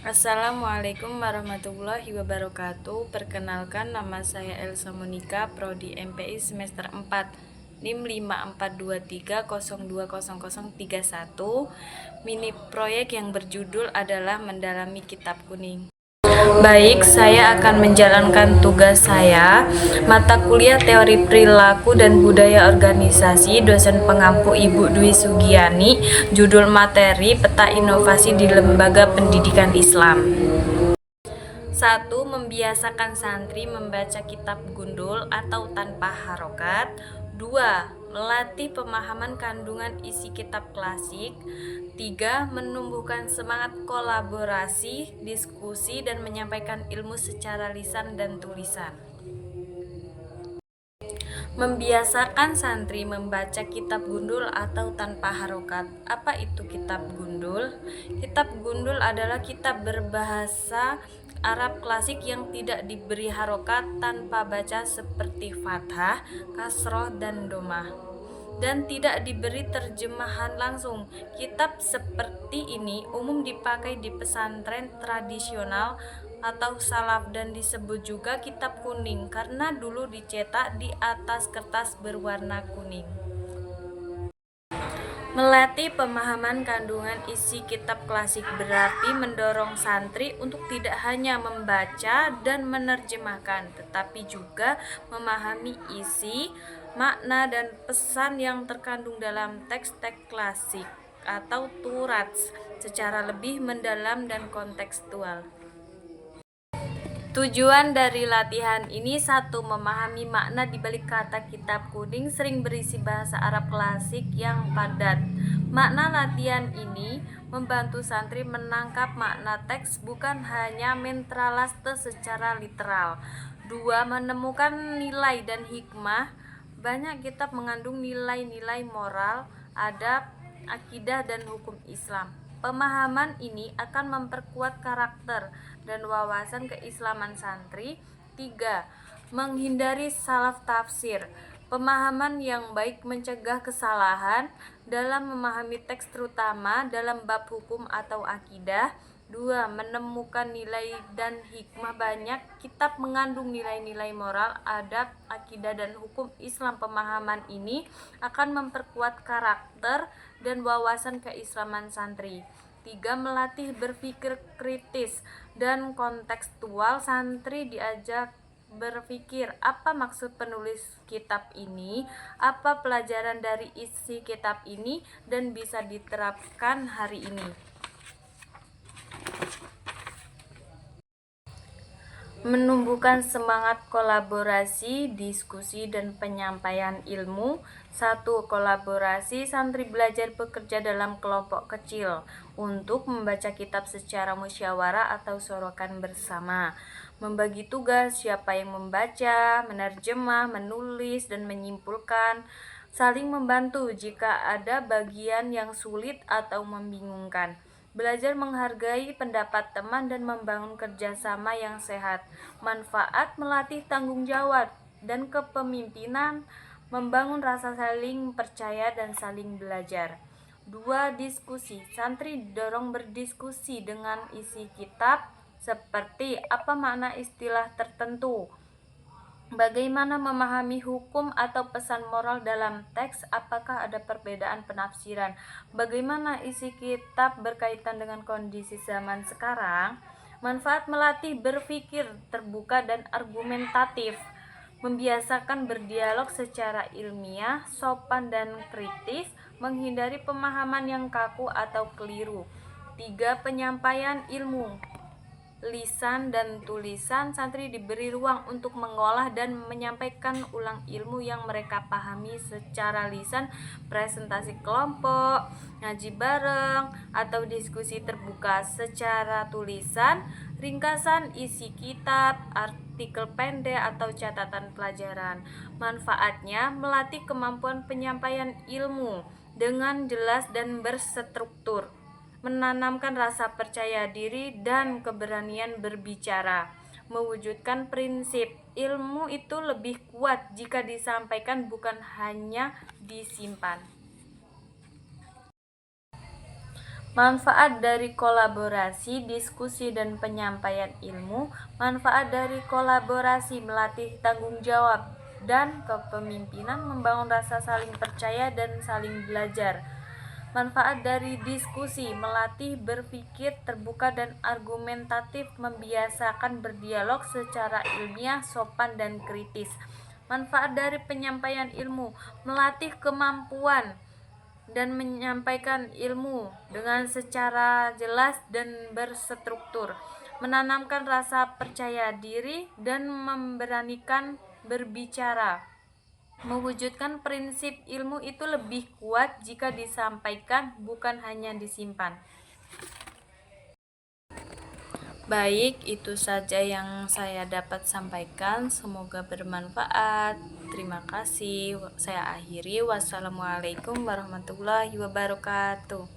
Assalamualaikum warahmatullahi wabarakatuh. Perkenalkan, nama saya Elsa Monika, Prodi MPI semester 4, NIM 5423020031. Mini proyek yang berjudul adalah mendalami kitab kuning. Baik, saya akan menjalankan tugas saya, mata kuliah Teori Perilaku dan Budaya Organisasi, dosen pengampu Ibu Dwi Sugiani, judul materi Peta Inovasi di Lembaga Pendidikan Islam. 1. Membiasakan santri membaca kitab gundul atau tanpa harokat. 2. Melatih pemahaman kandungan isi kitab klasik. 3. Menumbuhkan semangat kolaborasi, diskusi, dan menyampaikan ilmu secara lisan dan tulisan. Membiasakan santri membaca kitab gundul atau tanpa harokat. Apa itu kitab gundul? Kitab gundul adalah kitab berbahasa Arab klasik yang tidak diberi harokat tanpa baca seperti fathah, kasroh, dan domah, dan tidak diberi terjemahan langsung. Kitab seperti ini umum dipakai di pesantren tradisional atau salaf dan disebut juga kitab kuning karena dulu dicetak di atas kertas berwarna kuning. Melatih pemahaman kandungan isi kitab klasik berarti mendorong santri untuk tidak hanya membaca dan menerjemahkan, tetapi juga memahami isi, makna, dan pesan yang terkandung dalam teks-teks klasik atau turats secara lebih mendalam dan kontekstual. Tujuan dari latihan ini: 1. Memahami makna di balik kata kitab kuning sering berisi bahasa Arab klasik yang padat. Makna latihan ini membantu santri menangkap makna teks bukan hanya mentralaste secara literal. 2. Menemukan nilai dan hikmah. Banyak kitab mengandung nilai-nilai moral, adab, akidah, dan hukum Islam. Pemahaman ini akan memperkuat karakter dan wawasan keislaman santri. 3. Menghindari salah tafsir. Pemahaman yang baik mencegah kesalahan dalam memahami teks, terutama dalam bab hukum atau akidah. 2. Menemukan nilai dan hikmah. Banyak kitab mengandung nilai-nilai moral, adab, akidah, dan hukum Islam. Pemahaman ini akan memperkuat karakter dan wawasan keislaman santri. 3. Melatih berpikir kritis dan kontekstual. Santri diajak berpikir, apa maksud penulis kitab ini, apa pelajaran dari isi kitab ini, dan bisa diterapkan hari ini. Menumbuhkan semangat kolaborasi, diskusi, dan penyampaian ilmu. 1. Kolaborasi. Santri belajar bekerja dalam kelompok kecil untuk membaca kitab secara musyawarah atau sorokan bersama. Membagi tugas, siapa yang membaca, menerjemah, menulis, dan menyimpulkan. Saling membantu jika ada bagian yang sulit atau membingungkan. Belajar menghargai pendapat teman dan membangun kerjasama yang sehat. Manfaat: melatih tanggung jawab dan kepemimpinan, membangun rasa saling percaya dan saling belajar. 2. Diskusi. Santri didorong berdiskusi dengan isi kitab, seperti apa makna istilah tertentu, bagaimana memahami hukum atau pesan moral dalam teks, apakah ada perbedaan penafsiran, bagaimana isi kitab berkaitan dengan kondisi zaman sekarang. Manfaat: melatih berpikir terbuka dan argumentatif, membiasakan berdialog secara ilmiah, sopan, dan kritis, menghindari pemahaman yang kaku atau keliru. 3. Penyampaian ilmu lisan dan tulisan. Santri diberi ruang untuk mengolah dan menyampaikan ulang ilmu yang mereka pahami secara lisan, presentasi kelompok, ngaji bareng, atau diskusi terbuka. Secara tulisan, ringkasan isi kitab, artikel pendek, atau catatan pelajaran. Manfaatnya: melatih kemampuan penyampaian ilmu dengan jelas dan berstruktur, menanamkan rasa percaya diri dan keberanian berbicara, mewujudkan prinsip ilmu itu lebih kuat jika disampaikan bukan hanya disimpan. Manfaat dari kolaborasi, diskusi, dan penyampaian ilmu. Manfaat dari kolaborasi melatih tanggung jawab dan kepemimpinan, membangun rasa saling percaya dan saling belajar. Manfaat dari diskusi melatih berpikir terbuka dan argumentatif, membiasakan berdialog secara ilmiah, sopan, dan kritis. Manfaat dari penyampaian ilmu melatih kemampuan dan menyampaikan ilmu dengan secara jelas dan berstruktur, menanamkan rasa percaya diri dan memberanikan berbicara, mewujudkan prinsip ilmu itu lebih kuat jika disampaikan, bukan hanya disimpan. Baik, itu saja yang saya dapat sampaikan. Semoga bermanfaat. Terima kasih. Saya akhiri. Wassalamualaikum warahmatullahi wabarakatuh.